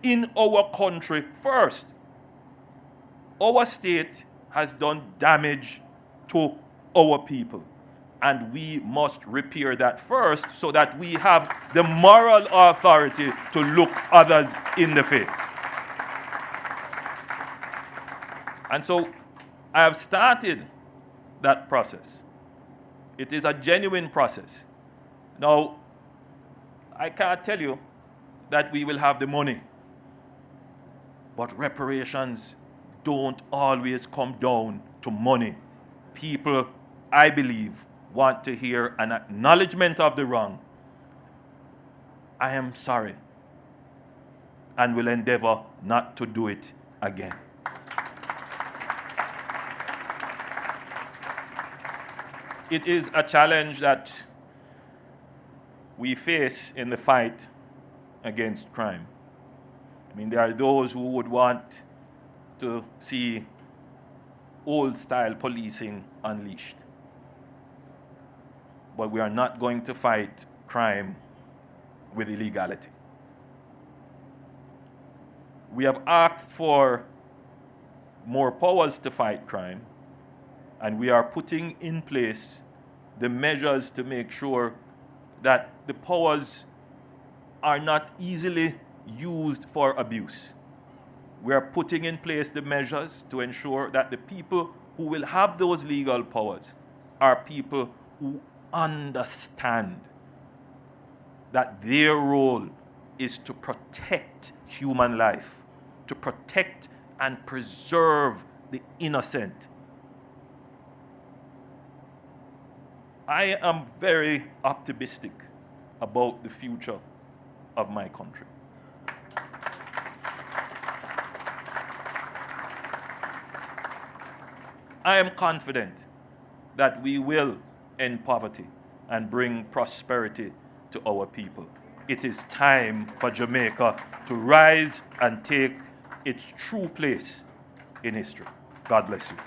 F: in our country first. Our state has done damage to our people, and we must repair that first so that we have the moral authority to look others in the face. And so I have started that process. It is a genuine process. Now, I can't tell you that we will have the money, but reparations don't always come down to money. People, I believe, want to hear an acknowledgement of the wrong. I am sorry, and will endeavor not to do it again. It is a challenge that we face in the fight against crime. I mean, there are those who would want to see old-style policing unleashed. But we are not going to fight crime with illegality. We have asked for more powers to fight crime, and we are putting in place the measures to make sure that the powers are not easily used for abuse. We are putting in place the measures to ensure that the people who will have those legal powers are people who understand that their role is to protect human life, to protect and preserve the innocent. I am very optimistic about the future of my country. I am confident that we will end poverty and bring prosperity to our people. It is time for Jamaica to rise and take its true place in history. God bless you.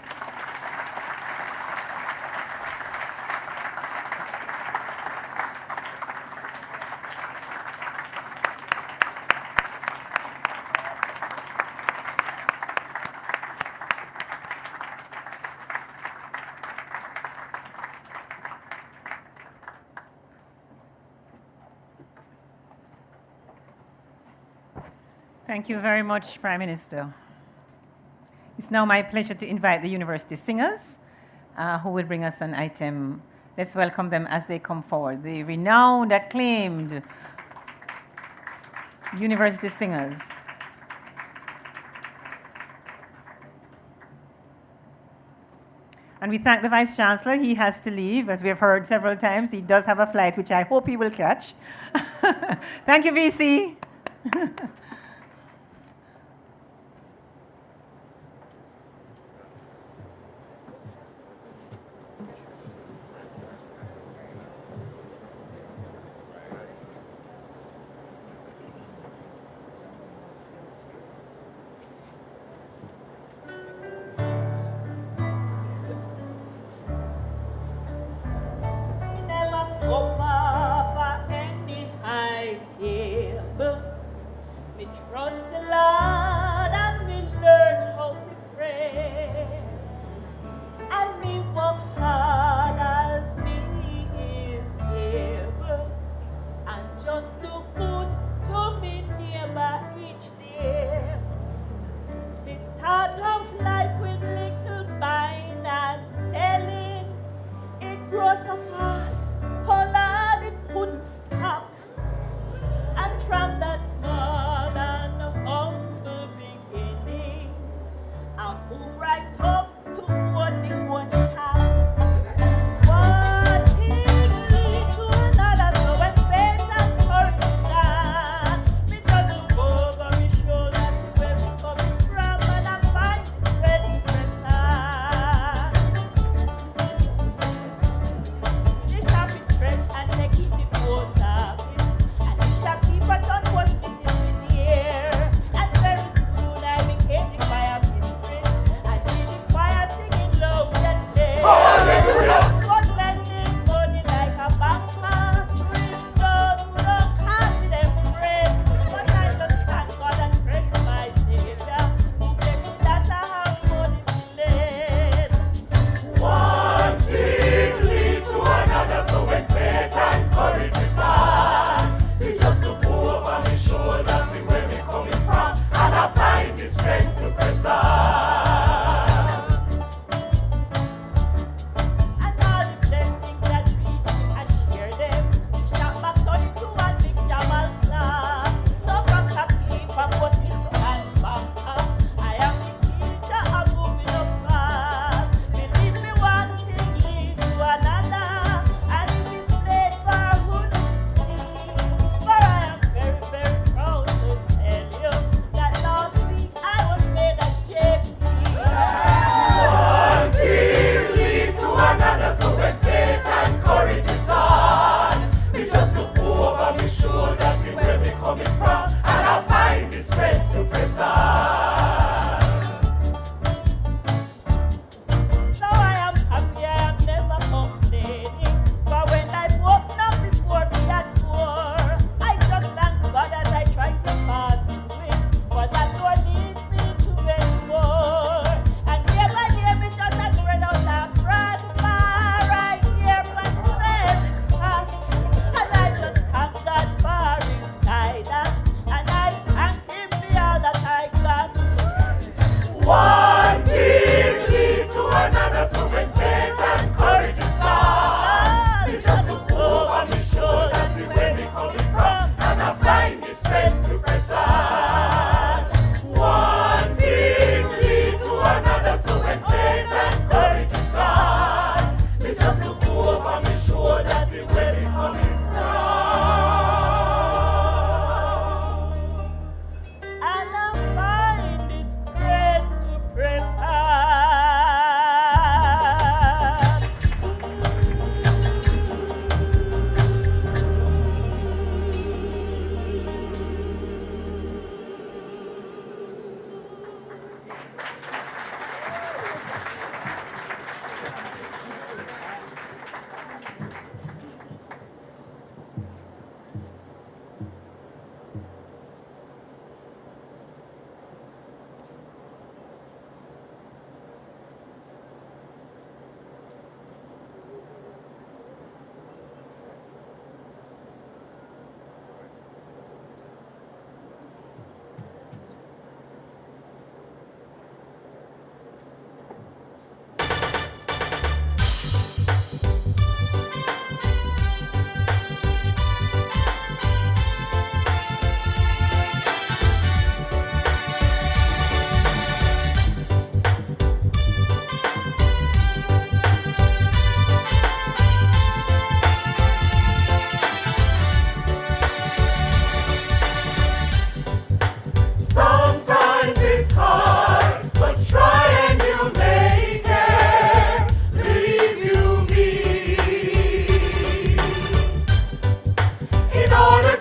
A: Thank you very much, Prime Minister. It's now my pleasure to invite the university singers who will bring us an item. Let's welcome them as they come forward. The renowned, acclaimed university singers. And we thank the Vice Chancellor. He has to leave, as we have heard several times. He does have a flight, which I hope he will catch. Thank you, VC.
D: Never come off any high table. Me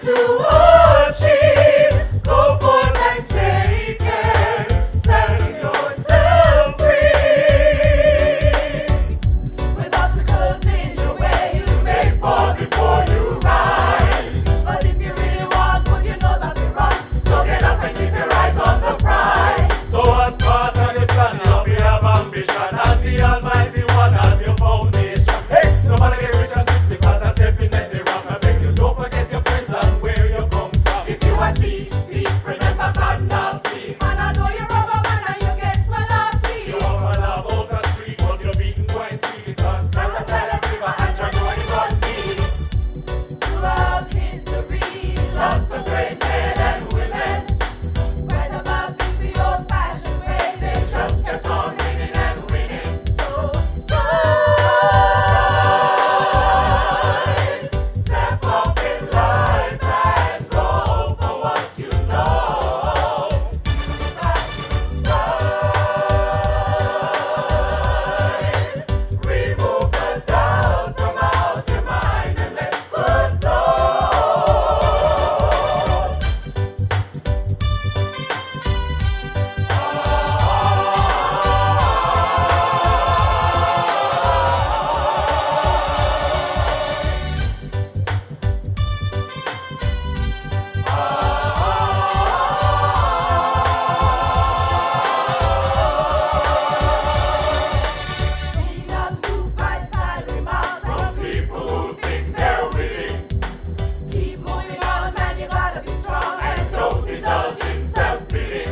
G: to achieve. Go forth and take it. Set yourself free. With obstacles in your way, you may fall before you rise. But if you really want, put your nose up and run. So get up and keep your eyes on the prize.
H: So as part of the plan, you have ambition. As the Almighty One as your foundation. Hey, no matter get rich and sick because I'm definitely wrong. I beg you, don't forget your friends and where you come from.
G: If you are thief, remember God loves thief. And I know you're rubber man and you get my last week.
H: You often have out a street, but you're beaten quite sweet. Because
G: That's a side of river and try going run deep. Throughout history, lots of great men and women. Right about this the old-fashioned way, they just kept on winning and winning. So step up in life and go for what you know. You got to strive. Remove the doubt from out your mind and let good flow. Be not moved by side remarks from people who think they're winning. Keep moving on, man, you gotta be strong and don't indulge in self-pity.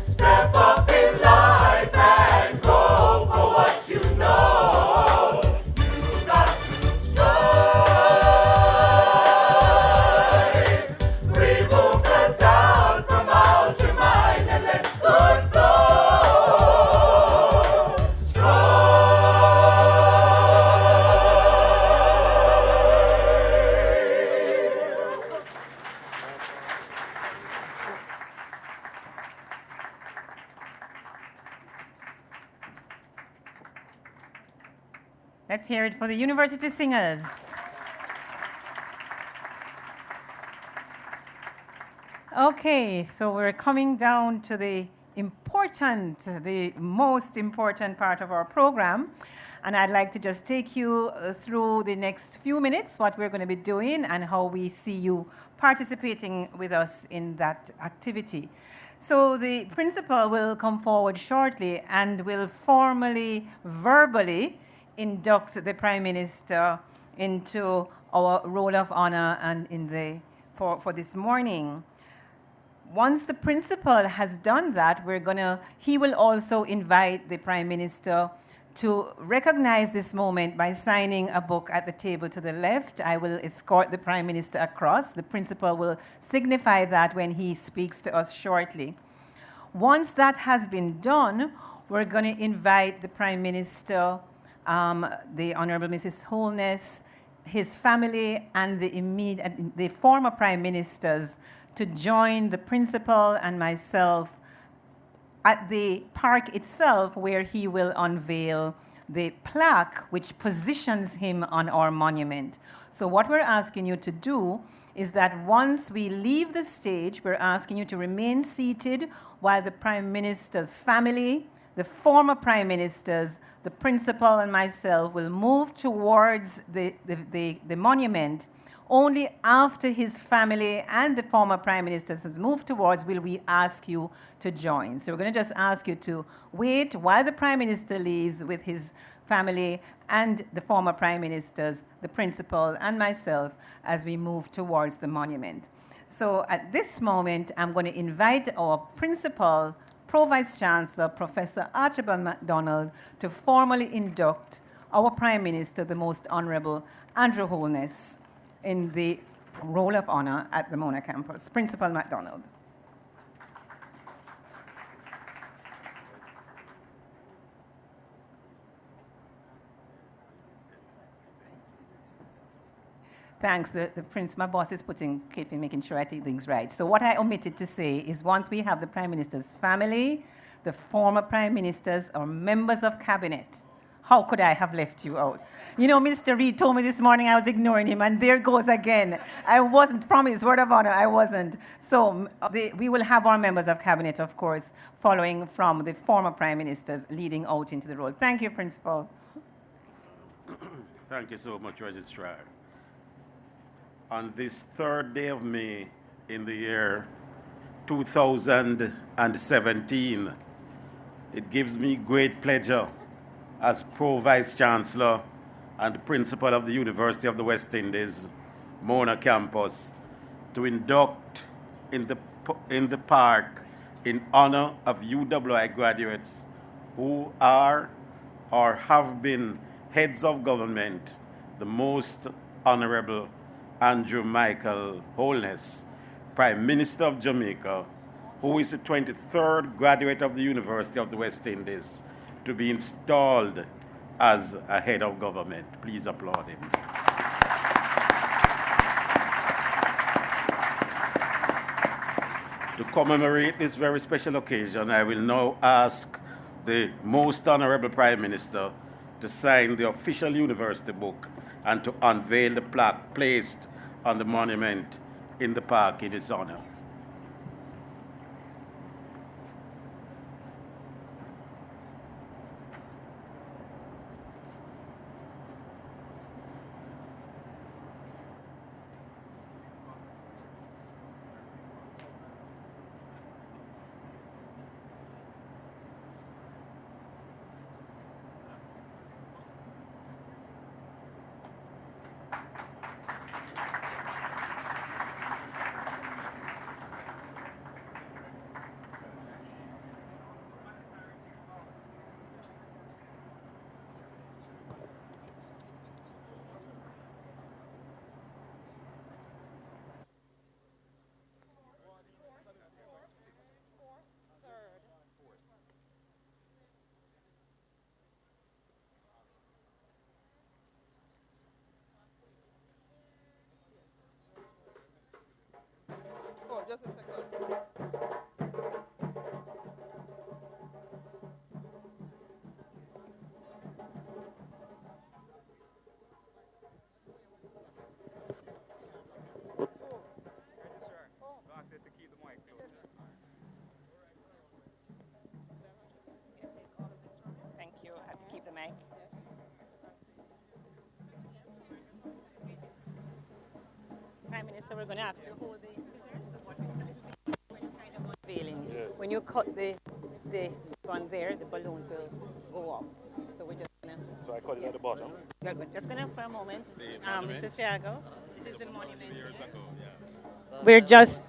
G: Step up in life and go for what you know. You got to strive. Remove the doubt from out your mind and let good flow.
A: Let's hear it for the University Singers. Okay, so we're coming down to the most important part of our program. And I'd like to just take you through the next few minutes, what we're going to be doing and how we see you participating with us in that activity. So the principal will come forward shortly and will formally, verbally induct the Prime Minister into our roll of honor and for this morning. Once the principal has done that, he will also invite the Prime Minister to recognize this moment by signing a book at the table to the left. I will escort the Prime Minister across. The principal will signify that when he speaks to us shortly. Once that has been done, we're going to invite the Prime Minister, the Honourable Mrs. Holness, his family, and the former Prime Ministers to join the principal and myself at the park itself, where he will unveil the plaque which positions him on our monument. So what we're asking you to do is that once we leave the stage, we're asking you to remain seated while the Prime Minister's family, the former Prime Ministers, the principal and myself will move towards the monument. Only after his family and the former Prime Ministers has moved towards will we ask you to join. So we're going to just ask you to wait while the Prime Minister leaves with his family and the former Prime Ministers, the principal and myself as we move towards the monument. So at this moment, I'm going to invite our principal, Pro-Vice Chancellor, Professor Archibald MacDonald, to formally induct our Prime Minister, the Most Honourable Andrew Holness, in the roll of honor at the Mona campus. Principal MacDonald. Thanks. The Prince, my boss is making sure I take things right. So what I omitted to say is once we have the Prime Minister's family, the former Prime Ministers or members of Cabinet How could I have left you out? You know, Mr. Reid told me this morning I was ignoring him, and there goes again. I wasn't, promised, word of honor, I wasn't. So we will have our members of cabinet, of course, following from the former prime ministers leading out into the role. Thank you, Principal.
B: Thank you so much, Registrar. On this third day of May in the year 2017, it gives me great pleasure as Pro Vice Chancellor and Principal of the University of the West Indies, Mona Campus, to induct in the park in honor of UWI graduates who are or have been heads of government, the Most Honourable Andrew Michael Holness, Prime Minister of Jamaica, who is the 23rd graduate of the University of the West Indies, to be installed as a head of government. Please applaud him. To commemorate this very special occasion, I will now ask the Most Honourable Prime Minister to sign the official university book and to unveil the plaque placed on the monument in the park in his honor.
I: Oh, just a second.
A: Thank you. I have to keep the mic. Prime Minister, we're going to have to hold the feeling. Yes. When you cut the one there, the balloons will go up. So we're just going to...
F: So I cut it at the bottom?
A: Good. Just going to for a moment. Mr. Siago, this is the monument.
B: Years ago, yeah.
A: We're just...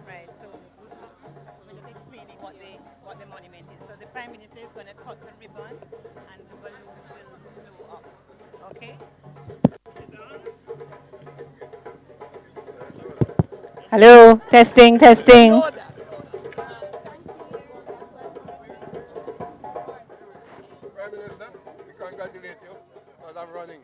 A: Right, so we're just explaining what the monument is. So the Prime Minister is going to cut the ribbon and the balloons will blow up. Okay? This is on. Hello, testing.
C: Prime Minister, we congratulate you because I'm running.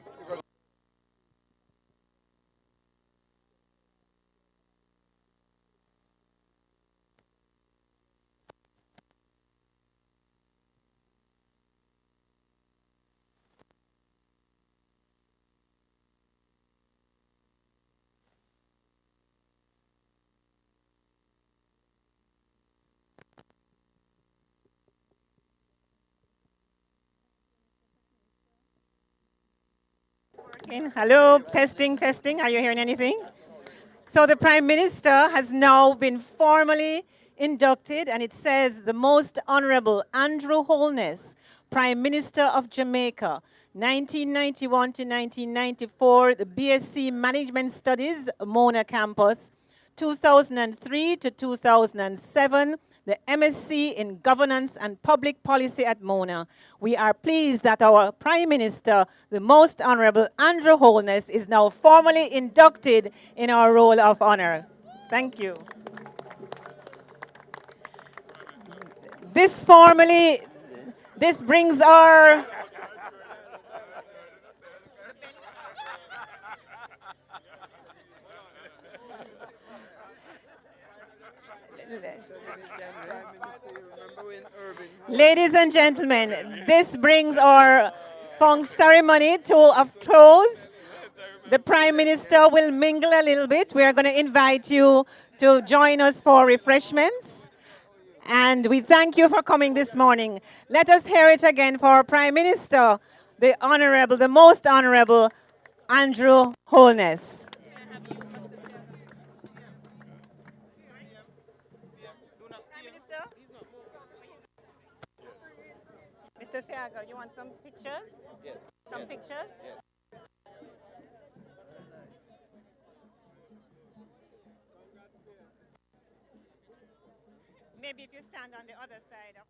A: Hello, testing. Are you hearing anything? So the Prime Minister has now been formally inducted, and it says the Most Honourable Andrew Holness, Prime Minister of Jamaica, 1991 to 1994, the BSc Management Studies, Mona Campus, 2003 to 2007, the MSc in Governance and Public Policy at Mona. We are pleased that our Prime Minister, the Most Honourable Andrew Holness, is now formally inducted in our roll of honour. Thank you. This brings our... Ladies and gentlemen, this brings our ceremony to a close. The Prime Minister will mingle a little bit. We are going to invite you to join us for refreshments. And we thank you for coming this morning. Let us hear it again for our Prime Minister, the Most Honourable Andrew Holness. Mr. Siaga, you want some pictures? Yes. Some pictures? Yes. Maybe if you stand on the other side of